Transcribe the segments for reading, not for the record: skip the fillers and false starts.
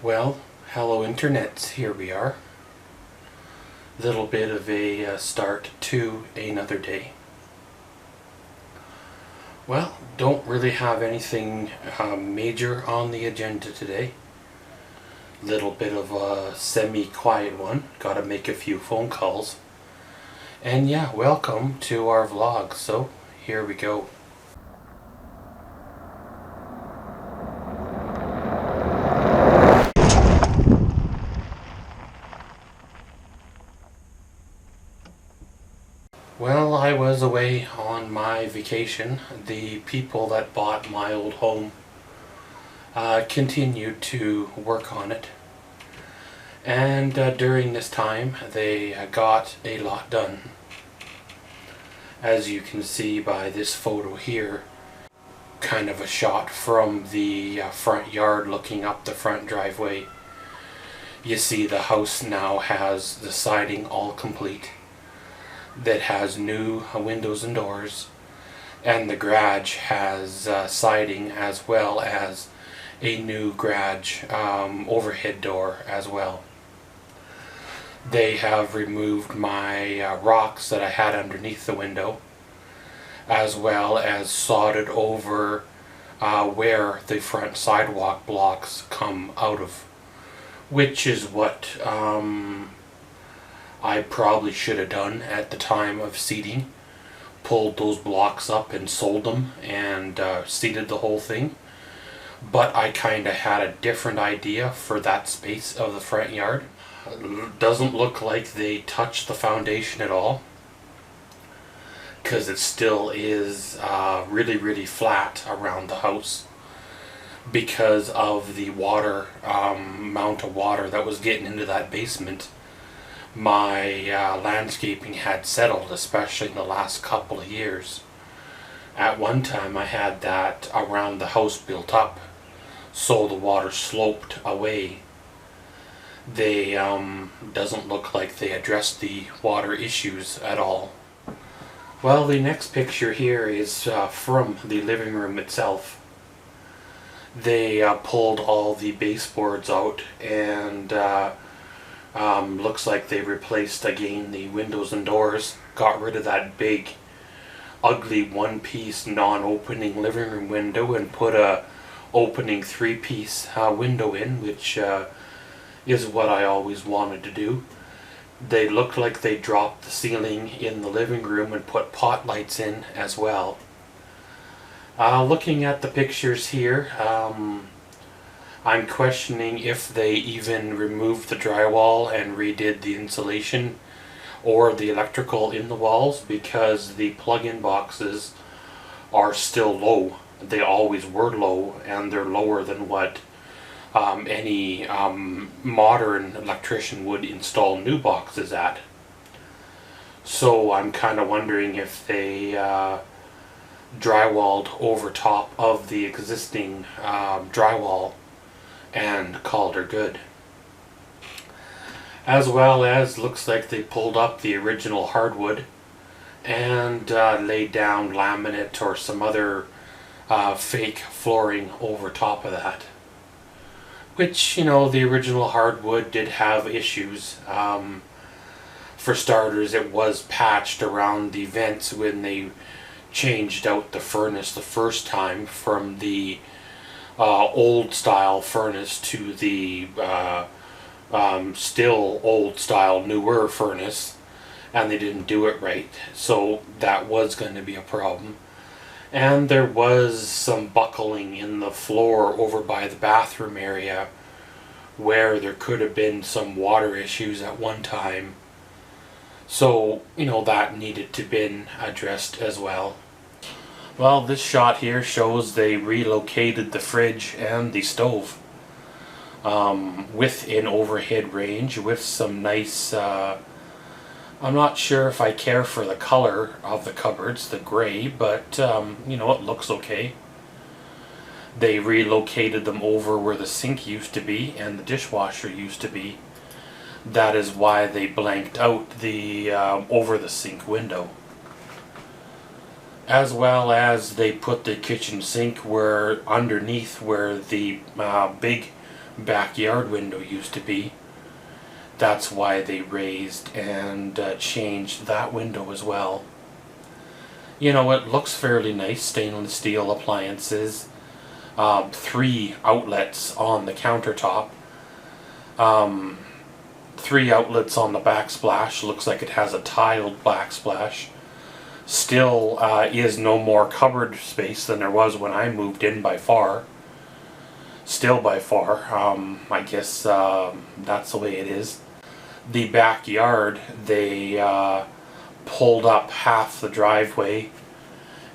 Well, hello Internet, here we are. Little bit of a start to another day. Well, don't really have anything major on the agenda today. Little bit of a semi-quiet one, gotta make a few phone calls. And yeah, welcome to our vlog, so here we go. Well, I was away on my vacation. The people that bought my old home continued to work on it. And during this time, they got a lot done. As you can see by this photo here, kind of a shot from the front yard looking up the front driveway. You see the house now has the siding all complete. That has new windows and doors, and the garage has siding as well as a new garage overhead door as well. They have removed my rocks that I had underneath the window, as well as sodded over where the front sidewalk blocks come out of, which is what I probably should have done at the time of seeding. Pulled those blocks up and sold them and seeded the whole thing. But I kind of had a different idea for that space of the front yard. It doesn't look like they touched the foundation at all, because it still is really flat around the house because of the water amount of water that was getting into that basement. My landscaping had settled, especially in the last couple of years. At one time I had that around the house built up, so the water sloped away. They doesn't look like they addressed the water issues at all. Well, the next picture here is from the living room itself. They pulled all the baseboards out and looks like they replaced again the windows and doors, got rid of that big ugly one-piece non-opening living room window and put a opening three-piece window in, which is what I always wanted to do. They look like they dropped the ceiling in the living room and put pot lights in as well. Looking at the pictures here, I'm questioning if they even removed the drywall and redid the insulation or the electrical in the walls, because the plug-in boxes are still low. They always were low, and they're lower than what any modern electrician would install new boxes at. So I'm kind of wondering if they drywalled over top of the existing drywall and called her good. As well as looks like they pulled up the original hardwood and laid down laminate or some other fake flooring over top of that. Which, you know, the original hardwood did have issues. For starters, it was patched around the vents when they changed out the furnace the first time from the old style furnace to the still old style newer furnace, and they didn't do it right, so that was going to be a problem. And there was some buckling in the floor over by the bathroom area where there could have been some water issues at one time, so you know that needed to been addressed as well. Well, this shot here shows they relocated the fridge and the stove with an overhead range with some nice, I'm not sure if I care for the color of the cupboards, the gray, but you know, it looks okay. They relocated them over where the sink used to be and the dishwasher used to be. That is why they blanked out the over the sink window. As well as they put the kitchen sink where underneath where the big backyard window used to be. That's why they raised and changed that window as well. You know, it looks fairly nice, stainless steel appliances. 3 outlets on the countertop. 3 outlets on the backsplash. Looks like it has a tiled backsplash. Still is no more cupboard space than there was when I moved in by far. Still by far. I guess that's the way it is. The backyard, they pulled up half the driveway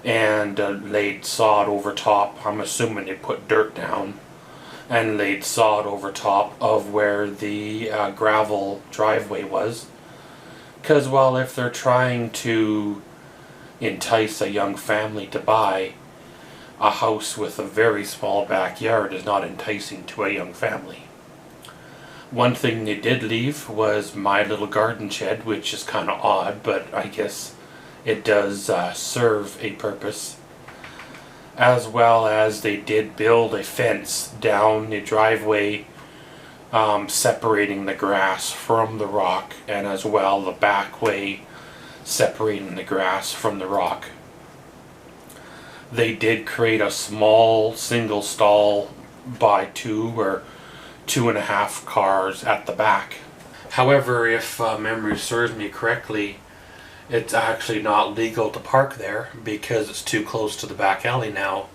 and laid sod over top. I'm assuming they put dirt down and laid sod over top of where the gravel driveway was. Because, well, if they're trying to entice a young family to buy, a house with a very small backyard is not enticing to a young family. One thing they did leave was my little garden shed, which is kind of odd, but I guess it does serve a purpose. As well as they did build a fence down the driveway, separating the grass from the rock, and as well the back way separating the grass from the rock. They did create a small single stall by 2 or 2.5 cars at the back. However, if memory serves me correctly, it's actually not legal to park there because it's too close to the back alley now,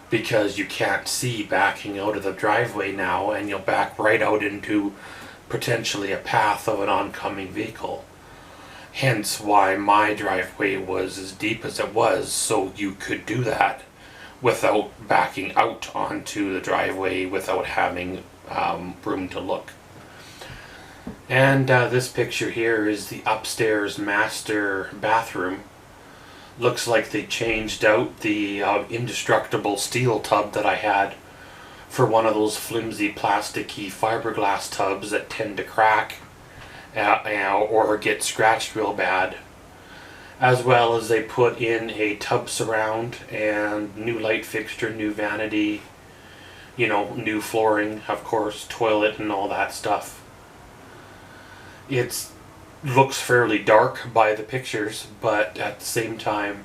because you can't see backing out of the driveway now, and you'll back right out into potentially a path of an oncoming vehicle. Hence why my driveway was as deep as it was, so you could do that without backing out onto the driveway without having room to look. And this picture here is the upstairs master bathroom. Looks like they changed out the indestructible steel tub that I had for one of those flimsy plasticky fiberglass tubs that tend to crack or get scratched real bad. As well as they put in a tub surround and new light fixture, new vanity, you know, new flooring, of course, toilet and all that stuff. It looks fairly dark by the pictures, but at the same time,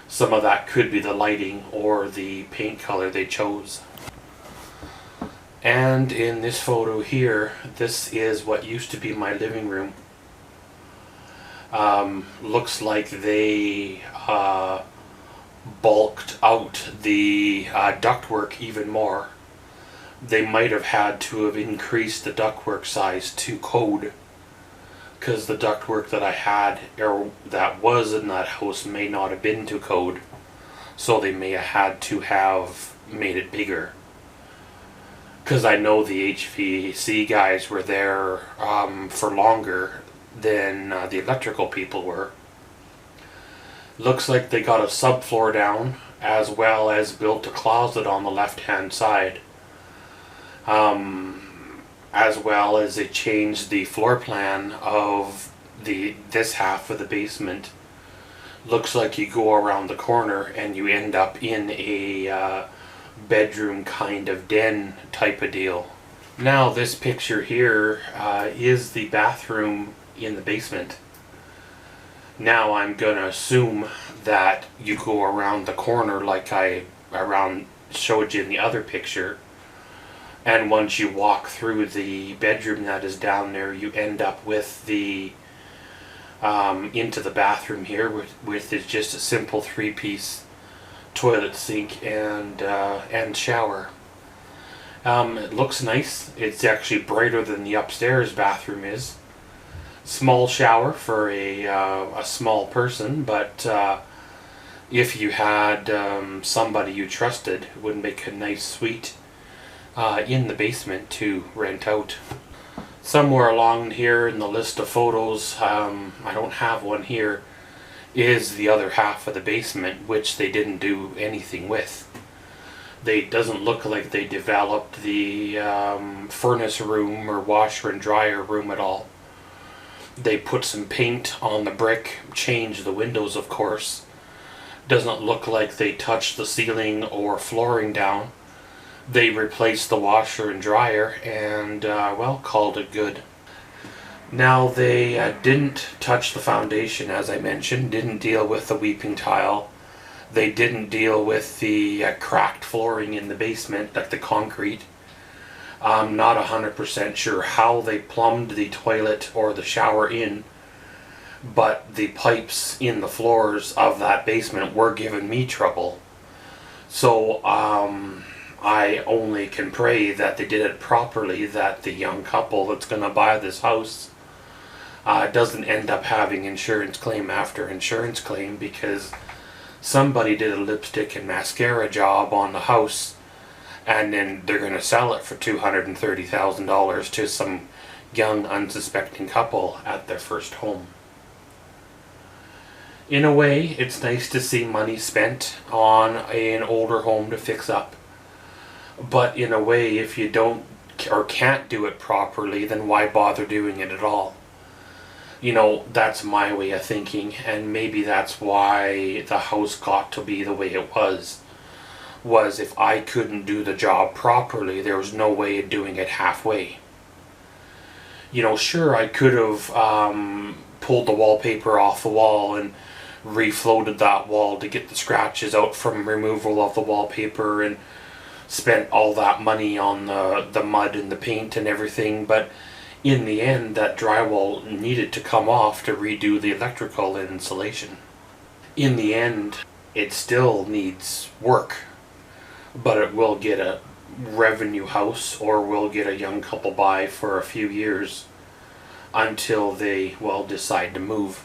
some of that could be the lighting or the paint color they chose. And in this photo here, this is what used to be my living room. Looks like they bulked out the ductwork even more. They might have had to have increased the ductwork size to code, because the ductwork that I had, or that was in that house, may not have been to code, so they may have had to have made it bigger. Because I know the HVAC guys were there for longer than the electrical people were. Looks like they got a subfloor down, as well as built a closet on the left hand side. As well as they changed the floor plan of this half of the basement. Looks like you go around the corner and you end up in a bedroom kind of den type of deal. Now this picture here is the bathroom in the basement. Now I'm gonna assume that you go around the corner like I showed you in the other picture, and once you walk through the bedroom that is down there, you end up with the into the bathroom here, with is just a simple 3-piece toilet, sink, and shower. It looks nice. It's actually brighter than the upstairs bathroom is. Small shower for a small person, but if you had somebody you trusted, it would make a nice suite in the basement to rent out. Somewhere along here in the list of photos, I don't have one here, is the other half of the basement, which they didn't do anything with. They doesn't look like they developed the furnace room or washer and dryer room at all. They put some paint on the brick, changed the windows of course. Doesn't look like they touched the ceiling or flooring down. They replaced the washer and dryer and, well, called it good. Now, they didn't touch the foundation, as I mentioned, didn't deal with the weeping tile. They didn't deal with the cracked flooring in the basement, like the concrete. I'm not 100% sure how they plumbed the toilet or the shower in, but the pipes in the floors of that basement were giving me trouble. So I only can pray that they did it properly, that the young couple that's going to buy this house doesn't end up having insurance claim after insurance claim, because somebody did a lipstick and mascara job on the house, and then they're going to sell it for $230,000 to some young unsuspecting couple at their first home. In a way, it's nice to see money spent on an older home to fix up. But in a way, if you don't or can't do it properly, then why bother doing it at all? You know, that's my way of thinking, and maybe that's why the house got to be the way it was if I couldn't do the job properly, there was no way of doing it halfway. You know, sure, I could have pulled the wallpaper off the wall and refloated that wall to get the scratches out from removal of the wallpaper, and spent all that money on the mud and the paint and everything, but in the end that drywall needed to come off to redo the electrical and insulation. In the end, it still needs work, but it will get a revenue house, or will get a young couple by for a few years until they, well, decide to move.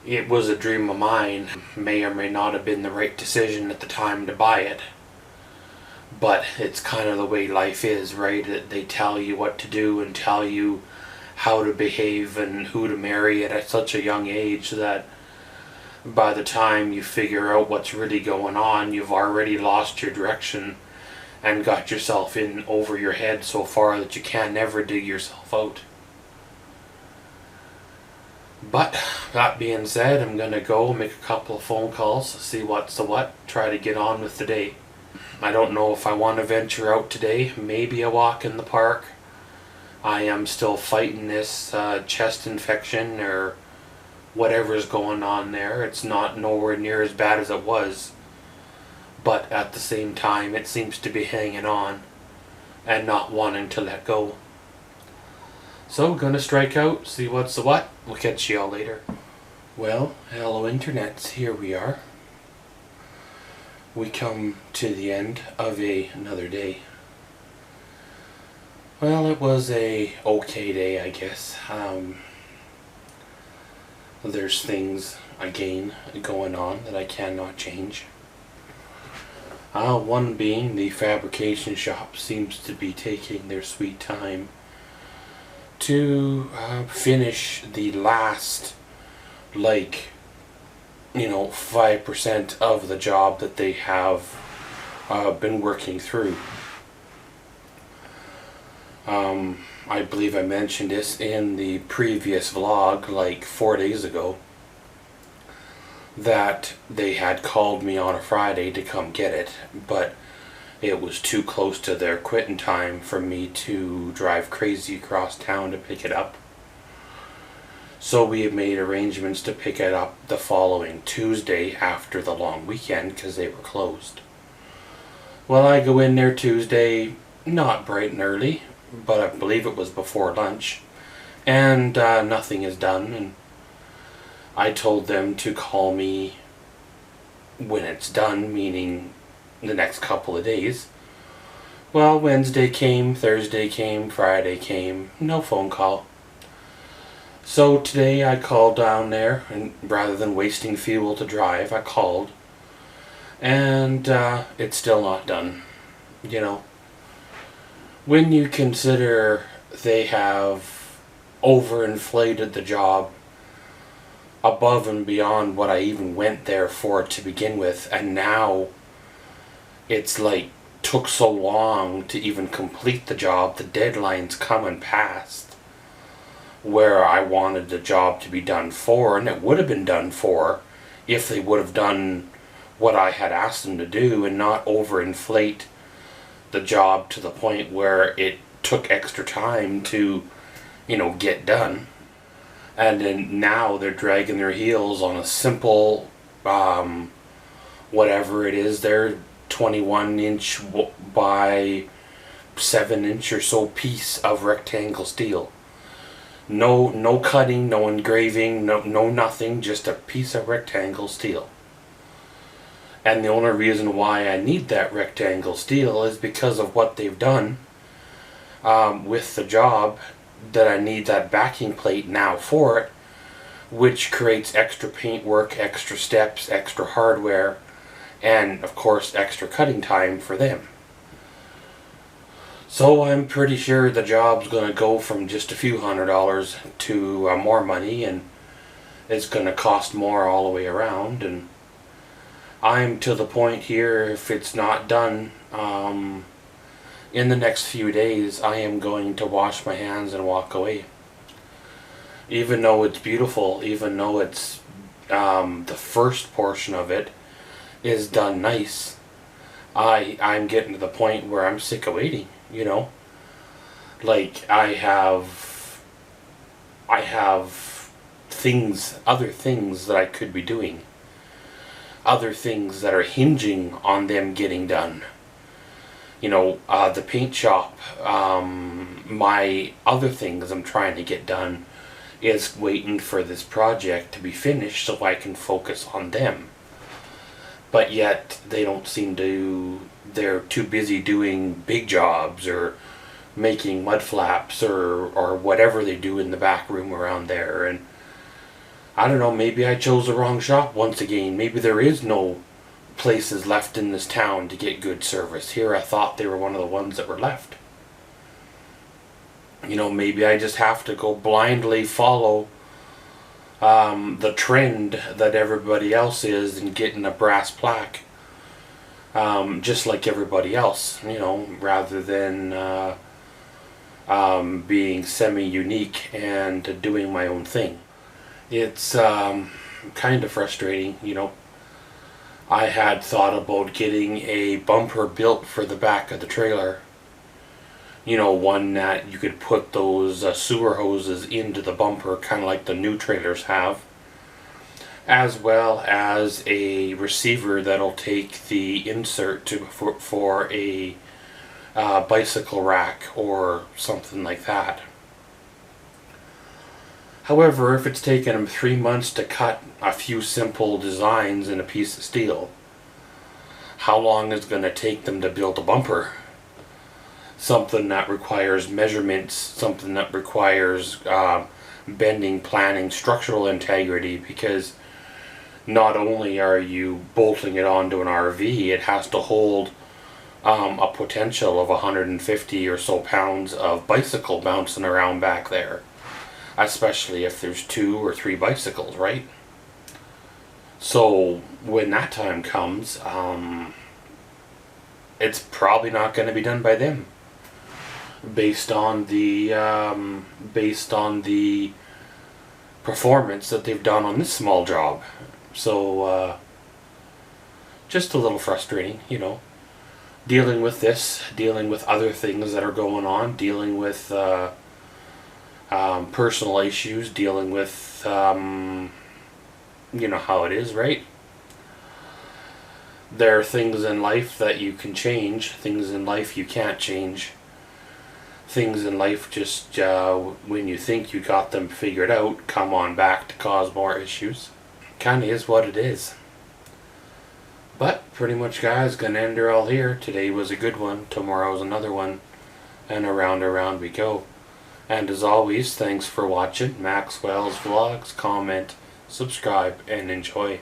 It was a dream of mine, may or may not have been the right decision at the time to buy it. But it's kind of the way life is, right? They tell you what to do and tell you how to behave and who to marry at such a young age that by the time you figure out what's really going on, you've already lost your direction and got yourself in over your head so far that you can never dig yourself out. But that being said, I'm going to go make a couple of phone calls, see what's the what, try to get on with the day. I don't know if I want to venture out today, maybe a walk in the park. I am still fighting this chest infection or whatever's going on there. It's not nowhere near as bad as it was, but at the same time it seems to be hanging on and not wanting to let go. So gonna strike out, see what's the what. We'll catch you all later. Well, hello internets, here we are. We come to the end of another day. Well, it was a okay day, I guess. There's things, again, going on that I cannot change. One being the fabrication shop seems to be taking their sweet time to finish the last, 5% of the job that they have been working through. I believe I mentioned this in the previous vlog like 4 days ago, that they had called me on a Friday to come get it, but it was too close to their quitting time for me to drive crazy across town to pick it up. So we had made arrangements to pick it up the following Tuesday after the long weekend because they were closed. Well, I go in there Tuesday, not bright and early, but I believe it was before lunch, and nothing is done, and I told them to call me when it's done, meaning the next couple of days. Well, Wednesday came, Thursday came, Friday came, no phone call. So today I called down there, and rather than wasting fuel to drive, I called, and it's still not done. You know, when you consider they have overinflated the job above and beyond what I even went there for to begin with, and now it's like took so long to even complete the job, the deadline's coming past where I wanted the job to be done for, and it would have been done for if they would have done what I had asked them to do and not overinflate the job to the point where it took extra time to, get done. And then now they're dragging their heels on a simple, whatever it is, their 21-inch by 7-inch or so piece of rectangle steel. No cutting, no engraving, no nothing, just a piece of rectangle steel. And the only reason why I need that rectangle steel is because of what they've done with the job, that I need that backing plate now for it, which creates extra paint work, extra steps, extra hardware, and of course extra cutting time for them. So I'm pretty sure the job's going to go from just a few $100s to more money, and it's going to cost more all the way around. And I'm to the point here, if it's not done in the next few days, I am going to wash my hands and walk away. Even though it's beautiful, even though it's the first portion of it is done nice, I'm getting to the point where I'm sick of waiting, Like I have other things that I could be doing. Other things that are hinging on them getting done. The paint shop, my other things I'm trying to get done is waiting for this project to be finished so I can focus on them. But yet they don't seem to, they're too busy doing big jobs or making mud flaps or whatever they do in the back room around there. And I don't know, maybe I chose the wrong shop once again. Maybe there is no places left in this town to get good service. Here I thought they were one of the ones that were left. Maybe I just have to go blindly follow the trend that everybody else is and getting a brass plaque, just like everybody else, rather than being semi-unique and doing my own thing. It's kind of frustrating, I had thought about getting a bumper built for the back of the trailer. One that you could put those sewer hoses into the bumper, kind of like the new trailers have. As well as a receiver that'll take the insert for a bicycle rack or something like that. However, if it's taken them 3 months to cut a few simple designs in a piece of steel, how long is it going to take them to build a bumper? Something that requires measurements, something that requires bending, planning, structural integrity, because not only are you bolting it onto an RV, it has to hold a potential of 150 or so pounds of bicycle bouncing around back there. Especially if there's 2 or 3 bicycles, right? So when that time comes, it's probably not going to be done by them, based on the performance that they've done on this small job. So just a little frustrating, dealing with this, dealing with other things that are going on, dealing with personal issues, dealing with, how it is, right? There are things in life that you can change, things in life you can't change. Things in life just, when you think you got them figured out, come on back to cause more issues. Kinda is what it is. But, pretty much guys, gonna end her all here. Today was a good one, tomorrow's another one, and around we go. And as always, thanks for watching Maxwell's Vlogs. Comment, subscribe, and enjoy.